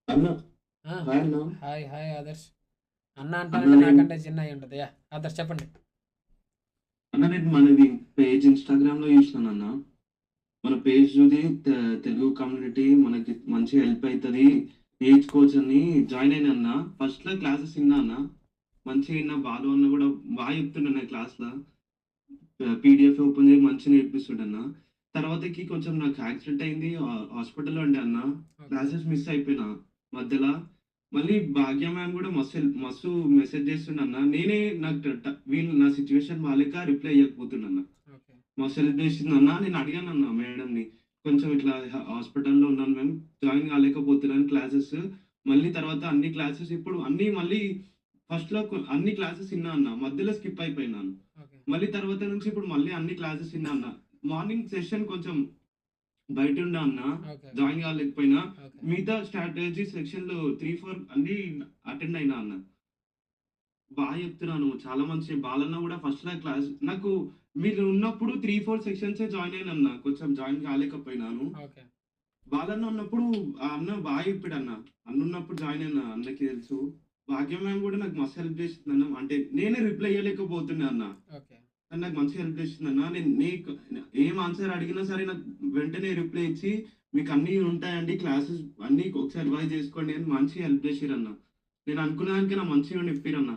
అన్న ఆ! హాయ్ అన్న. హాయ్. హాయ్ ఆదర్శ్. అన్న అన్న అంటానంటే నేను నాకంటే చిన్న అయ్యుంటది. యాహ్! ఆదర్శ్ చెప్పండి. నేను మనది పేజ్ ఇన్‌స్టాగ్రామ్‌లో చూసినానన్న. మన పేజ్ చూసి తెలుగు కమ్యూనిటీ మనకి మంచి హెల్ప్ అయితది. నేర్చుకోవచ్చని జాయిన్ అయినా అన్న. ఫస్ట్‌లో క్లాసెస్ ఇన్నా అన్న. మంచిగా ఇన్నా. బాలు అన్న కూడా బాగా చెప్తుండన్న క్లాస్‌ల. పీడీఎఫ్ ఓపెన్ చేసి మంచిగా నేర్పిస్తుండన్న. తర్వాతకి కొంచెం నాకు యాక్సిడెంట్ అయింది. హాస్పిటల్‌లో ఉండే అన్న. ఓకే. క్లాసెస్ మిస్ అయిపోయినా మధ్యల. మళ్ళీ భాగ్య మ్యామ్ కూడా మస్తు మెసేజ్ చేస్తుండన్న. నేనే నాకు వీళ్ళు నా సిట్యుయేషన్ బాలేక రిప్లై ఇయ్యకపోతున్నా. ఓకే. మస్తు హెల్ప్ చేసిందన్న. నేను అడిగానన్న మేడంని. కొంచెం ఇట్లా హాస్పిటల్‌లో ఉన్నాను మ్యామ్. Join కాలేకపోతున్నాను classes. మళ్ళీ తర్వాత అన్ని క్లాసెస్ ఇప్పుడు అన్నీ మళ్ళీ ఫస్ట్‌లో అన్ని క్లాసెస్ ఇన్నా అన్న. మధ్యలో స్కిప్ అయిపోయినాను. ఓకే. మళ్ళీ తర్వాత నుంచి ఇప్పుడు మళ్ళీ అన్ని క్లాసెస్ ఇన్నా అన్న. మార్నింగ్ సెషన్ కొంచెం బయటుండే అన్న. ఓకే. ఓకే. జాయిన్ కాలేకపోయినా. ఓకే. మిగతా స్ట్రాటజీ సెక్షన్‌లు 3, 4 అన్నీ అటెండ్ అయినా అన్న. చెప్తున్నాను. చాలా మంచి బాలన్న గూడా ఫస్ట్‌లో క్లాస్ నాకు మీరు ఉన్నప్పుడు 3, 4 సెక్షన్సే జాయిన్ అయ్యానన్న. కొంచెం జాయిన్ కాలేకపోయినాను. ఓకే. బాలన్న ఉన్నప్పుడు ఆ అన్న చెప్పాడన్న. అన్నున్నప్పుడు జాయిన్ అయినా అన్నకి తెలుసు. భాగ్య మ్యామ్ గూడా నాకు మస్తు హెల్ప్ చేసిందన్న. అంటే నేనే రిప్లై ఇయ్యలేకపోతున్నా అన్న. ఓకే. కానీ నాకు మంచిగా హెల్ప్ చేసిందన్న. నేను ఏం ఆన్సర్ అడిగినా సరే నాకు వెంటనే రిప్లై ఇచ్చి, "మీకన్నీ ఉంటాయండి క్లాసెస్ అన్నీ ఒకసారి రివైజ్ చేసుకోండి" అని మంచిగా హెల్ప్ చేసిర్రన్న. నేను అనుకున్న దానికన్నా మంచిగా చెప్పిర్రన్న.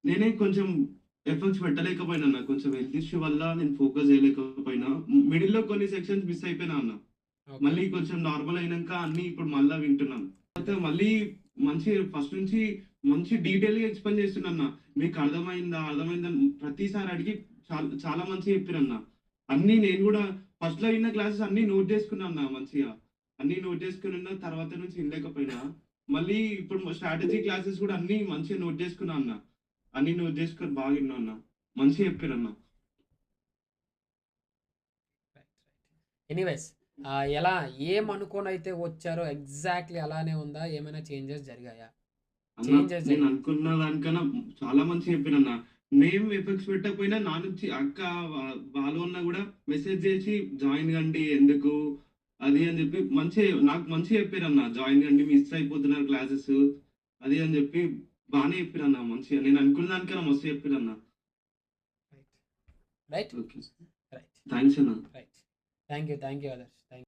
నేనే కొంచెం ఎఫర్ట్స్ పెట్టలేకపోయినా కొంచెం హెల్త్ ఇష్యూ వల్ల నేను ఫోకస్ చేయలేకపోయినా. మిడిల్‌లో కొన్ని సెక్షన్స్ మిస్ అయిపోయినా అన్న. ఓకే. మళ్ళీ కొంచెం నార్మల్ అయినంక అన్నీ ఇప్పుడు మళ్ళా వింటున్నాను. అంటే తర్వాత మళ్ళీ మంచి ఫస్ట్ నుంచి మంచి డీటెయిల్‌గా ఎక్స్‌ప్లెయిన్ చేస్తుండన్న. మీకు అర్థమైందా? అర్థమైందా? ప్రతిసారి అడిగి చాలా మంచిగా చెప్పిరన్న. అన్నీ నేను గూడా ఫస్ట్‌లో ఇన్న క్లాసెస్ అన్నీ నోట్ చేసుకున్నా అన్న మంచిగా. అన్నీ నోట్ చేసుకొనున్న తర్వాత నుంచి ఇనలేకపోయినా. మళ్ళీ ఇప్పుడు స్ట్రాటజీ క్లాసెస్ గూడా అన్నీ మంచిగా నోట్ చేసుకున్నా అన్న. అన్నీ నోట్ చేసుకొని బాగా ఇన్నా అన్న. మంచిగా చెప్పిరన్న. రైట్. రైట్. ఎనీవేస్ ఎలా ఏమనుకోనైతే వచ్చారో ఎగ్జాక్ట్‌లీ అలానే ఉందా? ఏమైనా చేంజెస్ జరిగాయా? అన్న చేంజెస్ నేను జరిగాయి. అనుకున్న దానికన్నా చాలా మంచిగా చెప్పిరన్న. నేమ్ ఎఫెక్ట్స్ పెట్టకపోయినా నా నుంచి అక్క, బాలు అన్న గూడా మెసేజ్ చేసి జాయిన్ కండి ఎందుకు అది అని చెప్పి నాకు మంచిగా చెప్పిరన్న. జాయిన్ కండి మిస్ అయిపోతున్నారు క్లాసెస్ అది అని చెప్పి బానే చెప్పిరన్న మంచిగా. నేను అనుకున్న దానికన్నా మస్తు చెప్పిరన్న. Right. Right. Okay. Right. Thanks అన్న. Right. Thank you. Thank you Adarsh. Thank